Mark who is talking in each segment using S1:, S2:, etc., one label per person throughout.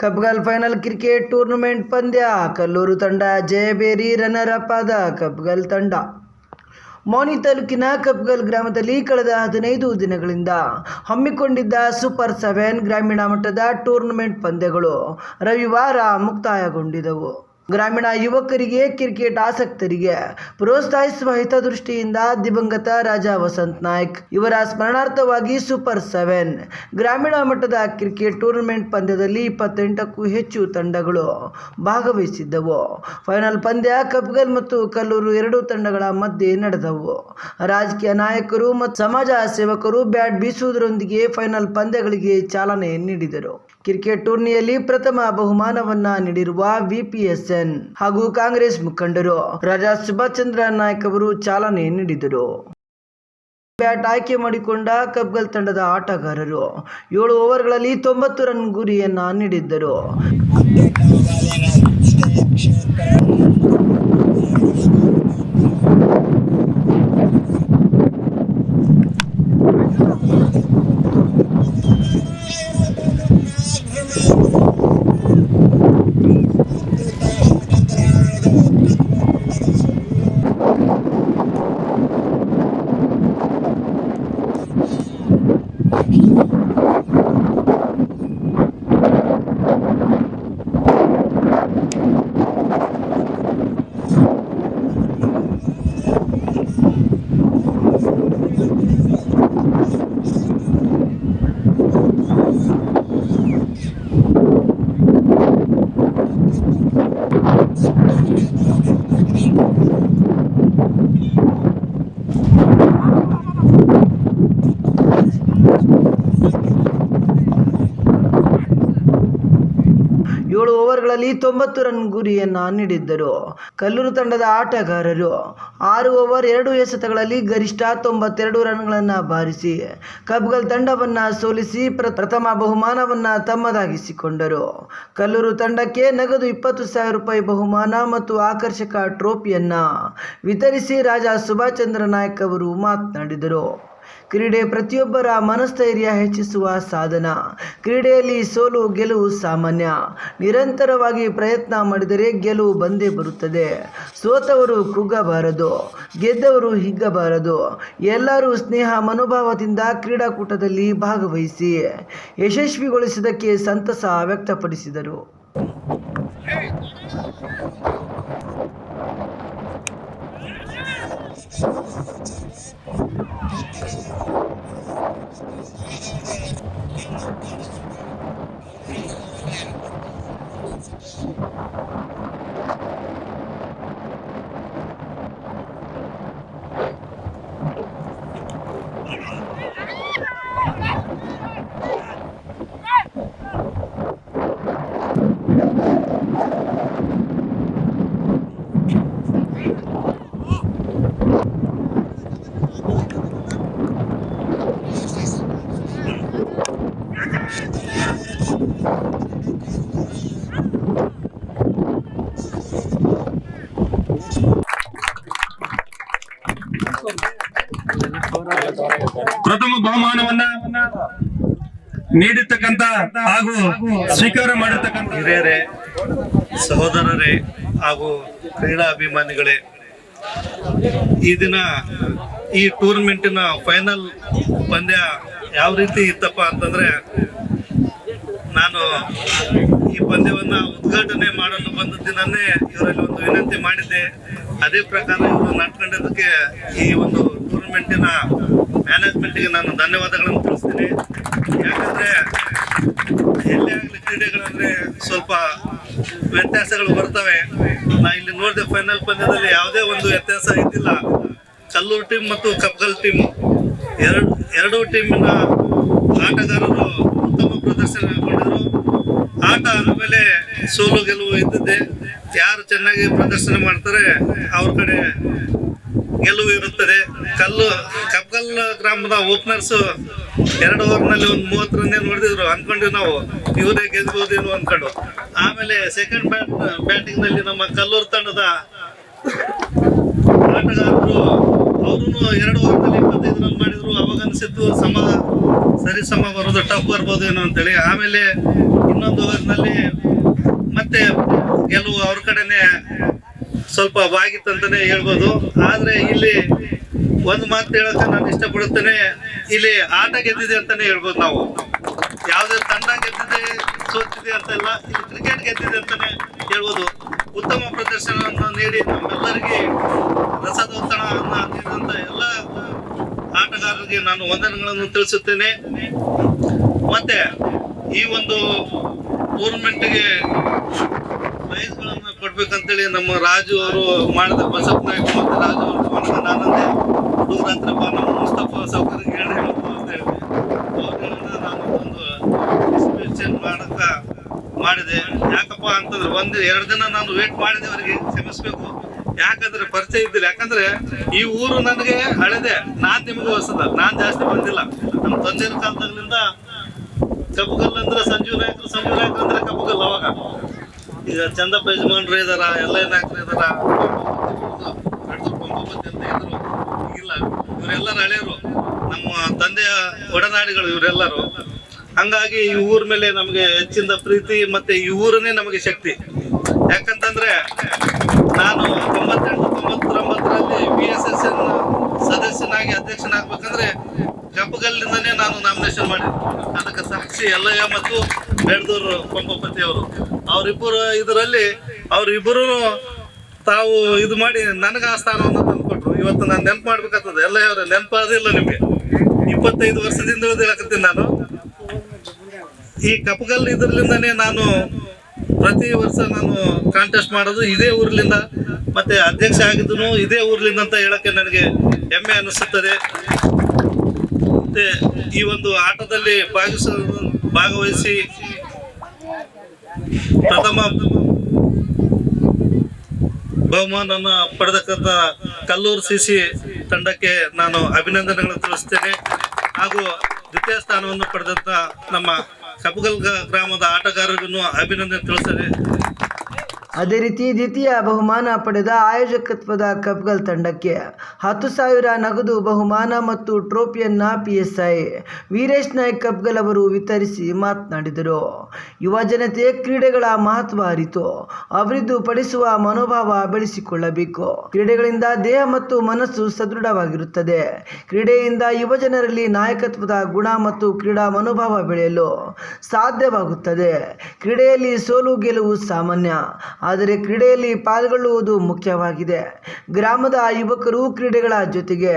S1: ಕಬ್ಗಲ್ final cricket tournament ಪಂದ್ಯ. ಕಲ್ಲೂರು ತಂಡ ಜಯಬೇರಿ, runner up ಆದ ಕಬ್ಗಲ್ ತಂಡ. ಮೌನಿ ತಾಲೂಕಿನ ಕಬ್ಗಲ್ ಗ್ರಾಮದಲ್ಲಿ ಕಳೆದ 15 ದಿನಗಳಿಂದ ಹಮ್ಮಿಕೊಂಡಿದ್ದ ಸೂಪರ್ 7 ಗ್ರಾಮೀಣ ಮಟ್ಟದ ಟೂರ್ನಮೆಂಟ್ ಪಂದ್ಯಗಳು ರವಿವಾರ ಮುಕ್ತಾಯಗೊಂಡಿದ್ದವು. ಗ್ರಾಮೀಣ ಯುವಕರಿಗೆ, ಕ್ರಿಕೆಟ್ ಆಸಕ್ತರಿಗೆ ಪ್ರೋತ್ಸಾಹಿಸುವ ಹಿತದೃಷ್ಟಿಯಿಂದ ದಿವಂಗತ ರಾಜ ವಸಂತ್ ನಾಯ್ಕ್ ಇವರ ಸ್ಮರಣಾರ್ಥವಾಗಿ ಸೂಪರ್ 7 ಗ್ರಾಮೀಣ ಮಟ್ಟದ ಕ್ರಿಕೆಟ್ ಟೂರ್ನಮೆಂಟ್ ಪಂದ್ಯದಲ್ಲಿ 28ಕ್ಕೂ ಹೆಚ್ಚು ತಂಡಗಳು ಭಾಗವಹಿಸಿದ್ದವು. ಫೈನಲ್ ಪಂದ್ಯ ಕಬ್ಗಲ್ ಮತ್ತು ಕಲ್ಲೂರು ಎರಡೂ ತಂಡಗಳ ಮಧ್ಯೆ ನಡೆದವು. ರಾಜಕೀಯ ನಾಯಕರು ಮತ್ತು ಸಮಾಜ ಸೇವಕರು ಬ್ಯಾಟ್ ಬೀಸುವುದರೊಂದಿಗೆ ಫೈನಲ್ ಪಂದ್ಯಗಳಿಗೆ ಚಾಲನೆ ನೀಡಿದರು. ಕ್ರಿಕೆಟ್ ಟೂರ್ನಿಯಲ್ಲಿ ಪ್ರಥಮ ಬಹುಮಾನವನ್ನ ನೀಡಿರುವ VPSN ಹಾಗೂ ಕಾಂಗ್ರೆಸ್ ಮುಖಂಡರು ರಾಜಾ ಸುಭಾಷ್ ಚಂದ್ರ ನಾಯ್ಕ್ ಅವರು ಚಾಲನೆ ನೀಡಿದರು. ಬ್ಯಾಟ್ ಆಯ್ಕೆ ಮಾಡಿಕೊಂಡ ಕಬ್ಗಲ್ ತಂಡದ ಆಟಗಾರರು 7 ಓವರ್ಗಳಲ್ಲಿ 90 ರನ್ ಗುರಿಯನ್ನ ನೀಡಿದ್ದರು. ಓವರ್ಗಳಲ್ಲಿ 90 ರನ್ ಗುರಿಯನ್ನ ನೀಡಿದ್ದರು. ಕಲ್ಲೂರು ತಂಡದ ಆಟಗಾರರು 6 ಓವರ್ 2 ಎಸೆತಗಳಲ್ಲಿ ಗರಿಷ್ಠ 92 ರನ್ಗಳನ್ನು ಬಾರಿಸಿ ಕಬ್ಗಲ್ ತಂಡವನ್ನ ಸೋಲಿಸಿ ಪ್ರಥಮ ಬಹುಮಾನವನ್ನ ತಮ್ಮದಾಗಿಸಿಕೊಂಡರು. ಕಲ್ಲೂರು ತಂಡಕ್ಕೆ ನಗದು 20,000 ರೂಪಾಯಿ ಬಹುಮಾನ ಮತ್ತು ಆಕರ್ಷಕ ಟ್ರೋಫಿಯನ್ನ ವಿತರಿಸಿ ರಾಜಾ ಸುಭಾಷ್ ಚಂದ್ರ ನಾಯ್ಕ್ ಅವರು ಮಾತನಾಡಿದರು. ಕ್ರೀಡೆ ಪ್ರತಿಯೊಬ್ಬರ ಮನಸ್ಥೈರ್ಯ ಹೆಚ್ಚಿಸುವ ಸಾಧನ. ಕ್ರೀಡೆಯಲ್ಲಿ ಸೋಲು ಗೆಲುವು ಸಾಮಾನ್ಯ. ನಿರಂತರವಾಗಿ ಪ್ರಯತ್ನ ಮಾಡಿದರೆ ಗೆಲುವು ಬಂದೇ ಬರುತ್ತದೆ. ಸೋತವರು ಕುಗ್ಗಬಾರದು, ಗೆದ್ದವರು ಹಿಗ್ಗಬಾರದು. ಎಲ್ಲರೂ ಸ್ನೇಹ ಮನೋಭಾವದಿಂದ ಕ್ರೀಡಾಕೂಟದಲ್ಲಿ ಭಾಗವಹಿಸಿ ಯಶಸ್ವಿಗೊಳಿಸಿದ್ದಕ್ಕೆ ಸಂತಸ ವ್ಯಕ್ತಪಡಿಸಿದರು.
S2: ಪ್ರಥಮ ಬಹುಮಾನವನ್ನ ನೀಡಿರ್ತಕ್ಕಂಥ ಹಾಗೂ ಸ್ವೀಕಾರ ಮಾಡಿರ್ತಕ್ಕಂಥ ಹಿರಿಯರೇ, ಸಹೋದರರೇ ಹಾಗೂ ಕ್ರೀಡಾ ಅಭಿಮಾನಿಗಳೇ, ಈ ದಿನ ಈ ಟೂರ್ನಮೆಂಟಿನ ಫೈನಲ್ ಪಂದ್ಯ ಯಾವ ರೀತಿ ಇತ್ತಪ್ಪ ಅಂತಂದ್ರೆ, ನಾನು ಈ ಪಂದ್ಯವನ್ನ ಉದ್ಘಾಟನೆ ಮಾಡಲು ಬಂದ ದಿನನೇ ಇವರಲ್ಲಿ ಒಂದು ವಿನಂತಿ ಮಾಡಿದ್ದೆ. ಅದೇ ಪ್ರಕಾರ ಇವರು ನಡ್ಕೊಂಡಿದ್ದಕ್ಕೆ ಈ ಒಂದು ಟೂರ್ನಮೆಂಟಿನ ಮ್ಯಾನೇಜ್ಮೆಂಟ್ಗೆ ನಾನು ಧನ್ಯವಾದಗಳನ್ನು ತಿಳಿಸ್ತೀನಿ. ಯಾಕಂದ್ರೆ ಎಲ್ಲೇ ಆಗಲಿ ಕ್ರೀಡೆಗಳಂದ್ರೆ ಸ್ವಲ್ಪ ವ್ಯತ್ಯಾಸಗಳು ಬರ್ತವೆ. ನಾ ಇಲ್ಲಿ ನೋಡಿದೆ ಫೈನಲ್ ಪಂದ್ಯದಲ್ಲಿ ಯಾವುದೇ ಒಂದು ವ್ಯತ್ಯಾಸ ಇದ್ದಿಲ್ಲ. ಕಲ್ಲೂರು ಟೀಮ್ ಮತ್ತು ಕಬ್ಗಲ್ ಟೀಮ್ ಎರಡೂ ಟೀಮಿನ ಆಟಗಾರರು ಉತ್ತಮ ಪ್ರದರ್ಶನ ಮಾಡಿದರು. ಆಟ ಆದಮೇಲೆ ಸೋಲು ಗೆಲುವು ಇದ್ದದ್ದೇ. ಯಾರು ಚೆನ್ನಾಗಿ ಪ್ರದರ್ಶನ ಮಾಡ್ತಾರೆ ಅವ್ರ ಕಡೆ ಗೆಲುವು ಇರುತ್ತದೆ. ಕಬ್ಗಲ್ ಗ್ರಾಮದ ಓಪನರ್ಸ್ 2 ಓವರ್ನಲ್ಲಿ ಒಂದು 30 ರನ್ನೇ ನೋಡಿದ್ರು. ಅನ್ಕೊಂಡ್ವಿ ನಾವು ಇವರೇ ಗೆಲ್ಬಹುದೇನು ಅನ್ಕೊಂಡು. ಆಮೇಲೆ ಸೆಕೆಂಡ್ ಬ್ಯಾಟಿಂಗ್ ನಲ್ಲಿ ನಮ್ಮ ಕಲ್ಲೂರು ತಂಡದ ಆಟಗಾರರು ಅವರು 2 ಓವರ್ನಲ್ಲಿ 25 ರನ್ ಮಾಡಿದ್ರು. ಅವಾಗ ಅನಿಸಿತ್ತು ಸರಿ ಸಮ ಬರೋದು ಟಫ್ ಬರ್ಬೋದು ಏನೋ ಅಂತೇಳಿ. ಆಮೇಲೆ ಇನ್ನೊಂದು ಓವರ್ನಲ್ಲಿ ಮತ್ತೆ ಗೆಲುವು ಅವ್ರ ಕಡೆನೆ ಸ್ವಲ್ಪ ಬಾಗಿತ್ತಂತಾನೆ ಹೇಳ್ಬೋದು. ಆದ್ರೆ ಇಲ್ಲಿ ಒಂದು ಮಾತು ಹೇಳಕ್ಕೆ ನಾನು ಇಷ್ಟಪಡುತ್ತೇನೆ, ಇಲ್ಲಿ ಆಟ ಗೆದ್ದಿದೆ ಅಂತಾನೆ ಹೇಳ್ಬೋದು. ನಾವು ಯಾವುದೇ ತಂಡ ಗೆದ್ದಿದೆ ಸೋತಿದೆ ಅಂತಲ್ಲ, ಇಲ್ಲಿ ಕ್ರಿಕೆಟ್ ಗೆದ್ದಿದೆ ಅಂತಾನೆ ಹೇಳ್ಬೋದು. ಉತ್ತಮ ಪ್ರದರ್ಶನವನ್ನು ನೀಡಿ ನಮ್ಮೆಲ್ಲರಿಗೆ ರಸದೌತಣವನ್ನು ನೀಡಿದಂತ ಎಲ್ಲ ಆಟಗಾರರಿಗೆ ನಾನು ವಂದನೆಗಳನ್ನು ತಿಳಿಸುತ್ತೇನೆ. ಮತ್ತೆ ಈ ಒಂದು ಟೂರ್ನಮೆಂಟ್ಗೆ ಪ್ರೈಸ್ಗಳನ್ನು ಕೊಡ್ಬೇಕಂತೇಳಿ ನಮ್ಮ ರಾಜು ಅವರು ಮಾಡಿದ, ಬಸಪ್ಪ ನಾಯ್ಕ ಮತ್ತು ರಾಜು ಅವರು ಮಾಡಿದ, ನಾನಂದೆ ಹುಡುಗರ ಹತ್ರ ನಮ್ಮ ಮುಸ್ತಫಾ ಸೌಕರ್ಯಕ್ಕೆ ಹೇಳಬೇಕು ಅಂತ ಹೇಳಿದೆ. ಅವ್ರಿಂದ ನಾನು ಒಂದು ಡಿಸ್ಟ್ರಿಬ್ಯೂಷನ್ ಮಾಡಿದೆ. ಯಾಕಪ್ಪ ಅಂತಂದ್ರೆ 1-2 ದಿನ ನಾನು ವೇಟ್ ಮಾಡಿದೆ, ಅವರಿಗೆ ಕ್ಷಮಿಸ್ಬೇಕು. ಯಾಕಂದ್ರೆ ಪರಿಚಯ ಇದ್ದಿಲ್ಲ. ಯಾಕಂದ್ರೆ ಈ ಊರು ನನಗೆ ಹಳೆದೆ, ನಾನ್ ನಿಮಗೂ ಹೊಸದ, ನಾನ್ ಜಾಸ್ತಿ ಬಂದಿಲ್ಲ. ನಮ್ಮ ತಂದೆಯ ಕಾಲದಾಗ್ಲಿಂದ ಕಬ್ಬುಗಲ್ ಅಂದ್ರೆ ಸಂಜೀವ್ ನಾಯ್ಕರು ಅಂದ್ರೆ ಕಬ್ಬುಗಲ್. ಅವಾಗ ಈಗ ಚಂದಪ್ಪ ಯಜಮಾನ್ರು ಇದಾರ, ಎಲ್ಲ ನಾಯಕರು ಇದಾರ, ಕೊಂಬಪತಿ ಅಂತ ಇದ್ರು. ಇಲ್ಲ, ಇವರೆಲ್ಲರೂ ಹಳೆಯರು, ನಮ್ಮ ತಂದೆಯ ಒಡನಾಡಿಗಳು ಇವರೆಲ್ಲರೂ. ಹಂಗಾಗಿ ಈ ಊರ ಮೇಲೆ ನಮಗೆ ಹೆಚ್ಚಿನ ಪ್ರೀತಿ, ಮತ್ತೆ ಈ ಊರನ್ನೇ ನಮಗೆ ಶಕ್ತಿ. ಯಾಕಂತಂದ್ರೆ ನಾನು 98-99ರಲ್ಲಿ BSSN ಸದಸ್ಯನಾಗಿ ಅಧ್ಯಕ್ಷನಾಗ್ಬೇಕಂದ್ರೆ ಕಬ್ಬುಗಲ್ಲಿಂದನೇ ನಾನು ನಾಮಿನೇಷನ್ ಮಾಡಿದ್ದೆ. ಅದಕ್ಕೆ ಸಾಕ್ಷಿ ಎಲ್ಲಯ್ಯ ಮತ್ತು ಬೆಳ್ದೂರು ಕೊಂಬಪತಿ ಅವರು. ಅವರಿಬ್ಬರು ಇದರಲ್ಲಿ ಅವರಿಬ್ಬರು ತಾವು ಇದು ಮಾಡಿ ನನಗೆ ಆ ಸ್ಥಾನವನ್ನು ತಂದುಕೊಟ್ರು. ಇವತ್ತು ನಾನು ನೆನಪು ಮಾಡ್ಬೇಕಾಗ್ತದೆ. ಎಲ್ಲಯ್ಯ ಅವರ ನೆನಪಾದಿಲ್ಲ ನಿಮಗೆ. 25 ವರ್ಷದಿಂದ ಹೇಳಕತ್ತೀನಿ ನಾನು. ಈ ಕಪ್ಪಗಲ್ ಇದರ್ಲಿಂದನೇ ನಾನು ಪ್ರತಿ ವರ್ಷ ನಾನು ಕಾಂಟೆಸ್ಟ್ ಮಾಡೋದು ಇದೇ ಊರ್ಲಿಂದ, ಮತ್ತೆ ಅಧ್ಯಕ್ಷ ಆಗಿದ್ದು ಇದೇ ಊರ್ಲಿಂದ ಅಂತ ಹೇಳಕ್ಕೆ ನನಗೆ ಹೆಮ್ಮೆ ಅನಿಸುತ್ತದೆ. ಮತ್ತೆ ಈ ಒಂದು ಆಟದಲ್ಲಿ ಭಾಗವಹಿಸಿ ಪ್ರಥಮ ಬಹುಮಾನನ ಪಡೆದಕ್ಕಂತ ಕಲ್ಲೂರು CC ತಂಡಕ್ಕೆ ನಾನು ಅಭಿನಂದನೆಗಳನ್ನು ತಿಳಿಸ್ತೇನೆ. ಹಾಗೂ ದ್ವಿತೀಯ ಸ್ಥಾನವನ್ನು ಪಡೆದಂತ ನಮ್ಮ ಕಬ್ಬುಗಲ್ ಗ್ರಾಮದ ಆಟಗಾರರಿಗೂ ಅಭಿನಂದನೆ ತಿಳಿಸ್ತೇನೆ.
S1: ಅದೇ ರೀತಿ ದ್ವಿತೀಯ ಬಹುಮಾನ ಪಡೆದ ಆಯೋಜಕತ್ವದ ಕಬ್ಬುಗಲ್ ತಂಡಕ್ಕೆ 10,000 ನಗದು ಬಹುಮಾನ ಮತ್ತು ಟ್ರೋಫಿಯನ್ನು PSI ವೀರೇಶ್ ನಾಯ್ಕ್ ಕಬ್ಬುಗಲ್ ಅವರು ವಿತರಿಸಿ ಮಾತನಾಡಿದರು. ಯುವ ಜನತೆ ಕ್ರೀಡೆಗಳ ಮಹತ್ವ ಅರಿತು ಅಭಿವೃದ್ಧಿಪಡಿಸುವ ಮನೋಭಾವ ಬೆಳೆಸಿಕೊಳ್ಳಬೇಕು. ಕ್ರೀಡೆಗಳಿಂದ ದೇಹ ಮತ್ತು ಮನಸ್ಸು ಸದೃಢವಾಗಿರುತ್ತದೆ. ಕ್ರೀಡೆಯಿಂದ ಯುವ ಜನರಲ್ಲಿ ನಾಯಕತ್ವದ ಗುಣ ಮತ್ತು ಕ್ರೀಡಾ ಮನೋಭಾವ ಬೆಳೆಯಲು ಸಾಧ್ಯವಾಗುತ್ತದೆ. ಕ್ರೀಡೆಯಲ್ಲಿ ಸೋಲು ಗೆಲುವು ಸಾಮಾನ್ಯ, ಆದರೆ ಕ್ರೀಡೆಯಲ್ಲಿ ಪಾಲ್ಗೊಳ್ಳುವುದು ಮುಖ್ಯವಾಗಿದೆ. ಗ್ರಾಮದ ಯುವಕರು ಕ್ರೀಡೆಗಳ ಜೊತೆಗೆ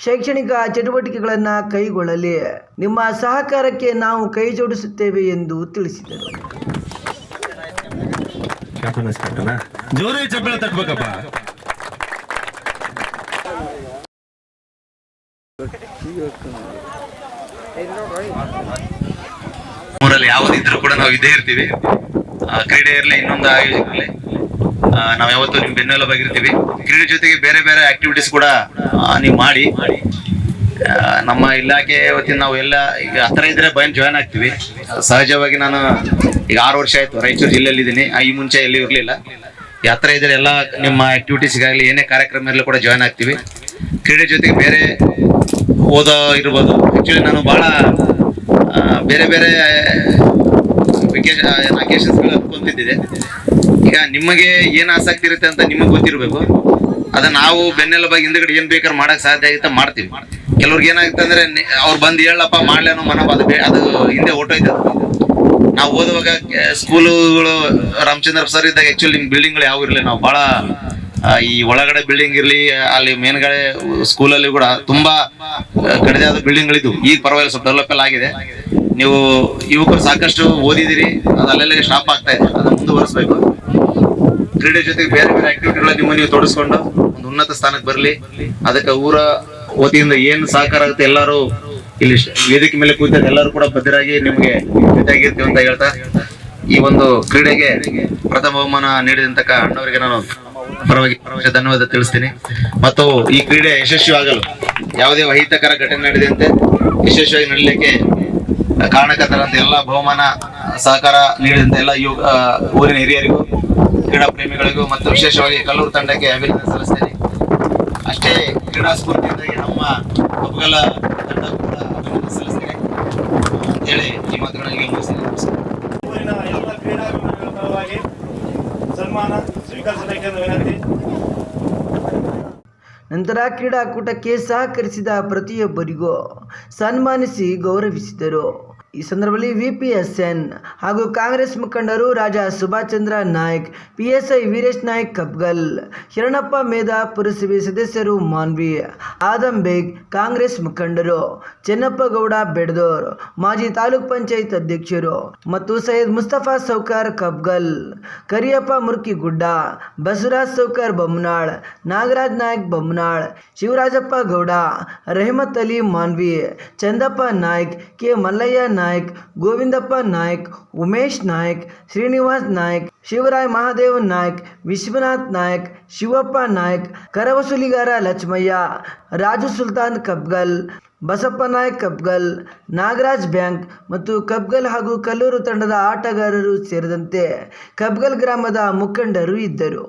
S1: ಶೈಕ್ಷಣಿಕ ಚಟುವಟಿಕೆಗಳನ್ನು ಕೈಗೊಳ್ಳಲಿ. ನಿಮ್ಮ ಸಹಕಾರಕ್ಕೆ ನಾವು ಕೈ ಜೋಡಿಸುತ್ತೇವೆ ಎಂದು ತಿಳಿಸಿದರು.
S3: ಜೋರಾಗಿ ಚಪ್ಪಳ ತಟ್ಟಬೇಕಪ್ಪ.
S4: ಊರಲ್ಲಿ ಯಾವುದಿದ್ರು ಕೂಡ ನಾವು ಇದ್ದೇ ಇರ್ತೀವಿ. ಕ್ರೀಡೆ ಇರಲಿ, ಇನ್ನೊಂದು ಆಯೋಜಕ ಇರಲಿ, ನಾವು ಯಾವತ್ತೂ ನಿಮ್ ಬೆನ್ನೆಲುಬಾಗಿರ್ತೀವಿ. ಕ್ರೀಡೆ ಜೊತೆಗೆ ಬೇರೆ ಬೇರೆ ಆಕ್ಟಿವಿಟೀಸ್ ಕೂಡ ನೀವು ಮಾಡಿ. ನಮ್ಮ ಇಲಾಖೆ ವತಿಯಿಂದ ನಾವು ಎಲ್ಲ ಈಗ ಹತ್ರ ಇದ್ರೆ ಜಾಯ್ನ್ ಆಗ್ತೀವಿ. ಸಹಜವಾಗಿ ನಾನು ಈಗ 6 ವರ್ಷ ಆಯ್ತು ರಾಯಚೂರು ಜಿಲ್ಲೆಯಲ್ಲಿ ಇದ್ದೀನಿ. ಈ ಮುಂಚೆ ಎಲ್ಲಿ ಇರಲಿಲ್ಲ. ಹತ್ರ ಇದ್ರೆ ಎಲ್ಲ ನಿಮ್ಮ ಆಕ್ಟಿವಿಟೀಸ್ಗಾಗಲಿ ಏನೇ ಕಾರ್ಯಕ್ರಮ ಇರಲಿ ಕೂಡ ಜಾಯ್ನ್ ಆಗ್ತೀವಿ. ಕ್ರೀಡೆ ಜೊತೆಗೆ ಬೇರೆ ಓದೋ ಇರ್ಬೋದು. ಆ್ಯಕ್ಚುಲಿ ನಾನು ಭಾಳ ಬೇರೆ ಬೇರೆ ಅಕೇಶನ್ಸ್ಗಳು ಹತ್ಕೊಂತಿದ್ದಿದೆ. ಈಗ ನಿಮಗೆ ಏನು ಆಸಕ್ತಿ ಇರುತ್ತೆ ಅಂತ ನಿಮಗೆ ಗೊತ್ತಿರಬೇಕು. ಅದನ್ನ ನಾವು ಬೆನ್ನೆಲುಬಾಗಿ ಹಿಂದ್ಗಡೆ ಏನ್ ಬೇಕಾದ್ರೆ ಮಾಡಕ್ ಸಾಧ್ಯ ಆಗುತ್ತೆ ಮಾಡ್ತೀವಿ. ಕೆಲವ್ರಿಗೆ ಏನಾಗುತ್ತೆ ಅಂದ್ರೆ ಅವ್ರು ಬಂದು ಹೇಳಪ್ಪ ಮಾಡ್ಲೇನೋ ಮನೋಭ ಅದು ಹಿಂದೆ ಹೊಟ್ಟೋಯ್ತು. ನಾವು ಓದುವಾಗ ಸ್ಕೂಲುಗಳು ರಾಮಚಂದ್ರ ಸರ್ ಇದ್ದಾಗ ಆಕ್ಚುಲಿ ನಿಮ್ ಬಿಲ್ಡಿಂಗ್ಗಳು ಯಾವ ಇರಲಿ, ನಾವು ಬಹಳ ಈ ಒಳಗಡೆ ಬಿಲ್ಡಿಂಗ್ ಇರ್ಲಿ, ಅಲ್ಲಿ ಮೇಲ್ಗಡೆ ಸ್ಕೂಲಲ್ಲಿ ಕೂಡ ತುಂಬಾ ಕಡಿದಾದ ಬಿಲ್ಡಿಂಗ್ಗಳಿದ್ವು. ಈಗ ಪರವಾಗಿಲ್ಲ, ಸ್ವಲ್ಪ ಡೆವಲಪ್ ಎಲ್ಲ ಆಗಿದೆ. ನೀವು ಯುವಕರು ಸಾಕಷ್ಟು ಓದಿದಿರಿ, ಅದು ಅಲ್ಲೆಲ್ಲ ಸ್ಟಾಪ್ ಆಗ್ತಾ ಇದೆ. ಅದನ್ನ ಮುಂದುವರಿಸಬೇಕು. ಕ್ರೀಡೆ ಜೊತೆಗೆ ಬೇರೆ ಬೇರೆ ಆಕ್ಟಿವಿಟಿಗಳ ನೀವು ತೊಡಸ್ಕೊಂಡು ಒಂದು ಉನ್ನತ ಸ್ಥಾನಕ್ಕೆ ಬರಲಿ. ಅದಕ್ಕೆ ಊರ ವತಿಯಿಂದ ಏನು ಸಹಕಾರ ಆಗುತ್ತೆ ಎಲ್ಲರೂ ಇಲ್ಲಿ ವೇದಿಕೆ ಮೇಲೆ ಕೂತ ಎಲ್ಲರೂ ಕೂಡ ಬದ್ಧರಾಗಿ ನಿಮ್ಗೆ ಜೊತೆಯಾಗಿರ್ತೀವಿ ಅಂತ ಹೇಳ್ತಾ ಈ ಒಂದು ಕ್ರೀಡೆಗೆ ಪ್ರಥಮ ಬಹುಮಾನ ನೀಡಿದಂತ ಅಣ್ಣವರಿಗೆ ನಾನು ಪರವಾಗಿ ಧನ್ಯವಾದ ತಿಳಿಸ್ತೀನಿ. ಮತ್ತು ಈ ಕ್ರೀಡೆ ಯಶಸ್ವಿಯಾಗಲು ಯಾವುದೇ ಅಹಿತಕರ ಘಟನೆ ನಡೆದಂತೆ ಯಶಸ್ವಿಯಾಗಿ ನಡೀಲಿಕ್ಕೆ ಕಾರಣಕರ್ತರಂತ ಎಲ್ಲ ಬಹುಮಾನ ಸಹಕಾರ ನೀಡಿದಂತೆ ಎಲ್ಲ ಊರಿನ ಹಿರಿಯರಿಗೂ ಕ್ರೀಡಾ ಪ್ರೇಮಿಗಳಿಗೂ ಮತ್ತು ವಿಶೇಷವಾಗಿ ಕಲ್ಲೂರು ತಂಡಕ್ಕೆ ಅಭಿನಂದನೆ ಸಲ್ಲಿಸ್ತೇನೆ. ಅಷ್ಟೇ ಕ್ರೀಡಾ ಸ್ಫೂರ್ತಿಯಿಂದಾಗಿ ನಮ್ಮ ಕಬ್ಬುಗಲ್ ತಂಡ ಕೂಡ ಅಭಿನಂದನೆ ಸಲ್ಲಿಸ್ತೇನೆ ಹೇಳಿ ಈ ಮಾತುಗಳನ್ನು ಮುಗಿಸ್ತೇನೆ.
S1: ನಂತರ ಕ್ರೀಡಾಕೂಟಕ್ಕೆ ಸಹಕರಿಸಿದ ಪ್ರತಿಯೊಬ್ಬರಿಗೂ ಸನ್ಮಾನಿಸಿ ಗೌರವಿಸಿದರು. ಈ ಸಂದರ್ಭದಲ್ಲಿ VPSN ಹಾಗೂ ಕಾಂಗ್ರೆಸ್ ಮುಖಂಡರು ರಾಜಾ ಸುಭಾಷ್ ಚಂದ್ರ ನಾಯ್ಕ್, PSI ವೀರೇಶ್ ನಾಯ್ಕ್ ಕಬ್ಗಲ್, ಹಿರಣಪ್ಪ ಮೇಧಾ, ಪುರಸಭೆ ಸದಸ್ಯರು ಮಾನ್ವಿ, ಆದಂ ಬೇಗ್, ಕಾಂಗ್ರೆಸ್ ಮುಖಂಡರು ಚೆನ್ನಪ್ಪ ಗೌಡ ಬೆಡದೂರ್, ಮಾಜಿ ತಾಲೂಕ್ ಪಂಚಾಯತ್ ಅಧ್ಯಕ್ಷರು ಮತ್ತು ಸೈಯದ್ ಮುಸ್ತಫಾ ಸೌಕಾರ್ ಕಬ್ಗಲ್, ಕರಿಯಪ್ಪ ಮುರ್ಕಿಗುಡ್ಡ, ಬಸವರಾಜ್ ಸೌಕಾರ್ ಬೊಮ್ಮನಾಳ್, ನಾಗರಾಜ್ ನಾಯ್ಕ್ ಬೊಮ್ಮನಾಳ್, ಶಿವರಾಜಪ್ಪ ಗೌಡ, ರೆಹಮತ್ ಅಲಿ ಮಾನ್ವಿ, ಚಂದಪ್ಪ ನಾಯ್ಕ್, ಕೆ ಮಲ್ಲಯ್ಯ ನಾಯ್ಕ್, ಗೋವಿಂದಪ್ಪ ನಾಯ್ಕ್, ಉಮೇಶ್ ನಾಯ್ಕ್, ಶ್ರೀನಿವಾಸ್ ನಾಯ್ಕ್, ಶಿವರಾಯ್ ಮಹಾದೇವ್ ನಾಯ್ಕ್, ವಿಶ್ವನಾಥ್ ನಾಯ್ಕ್, ಶಿವಪ್ಪ ನಾಯ್ಕ್, ಕರವಸೂಲಿಗಾರ ಲಕ್ಷ್ಮಯ್ಯ, ರಾಜು ಸುಲ್ತಾನ್ ಕಬ್ಗಲ್, ಬಸಪ್ಪ ನಾಯ್ಕ್ ಕಬ್ಗಲ್, ನಾಗರಾಜ್ ಬ್ಯಾಂಕ್ ಮತ್ತು ಕಬ್ಗಲ್ ಹಾಗೂ ಕಲ್ಲೂರು ತಂಡದ ಆಟಗಾರರು ಸೇರಿದಂತೆ ಕಬ್ಗಲ್ ಗ್ರಾಮದ ಮುಖಂಡರು ಇದ್ದರು.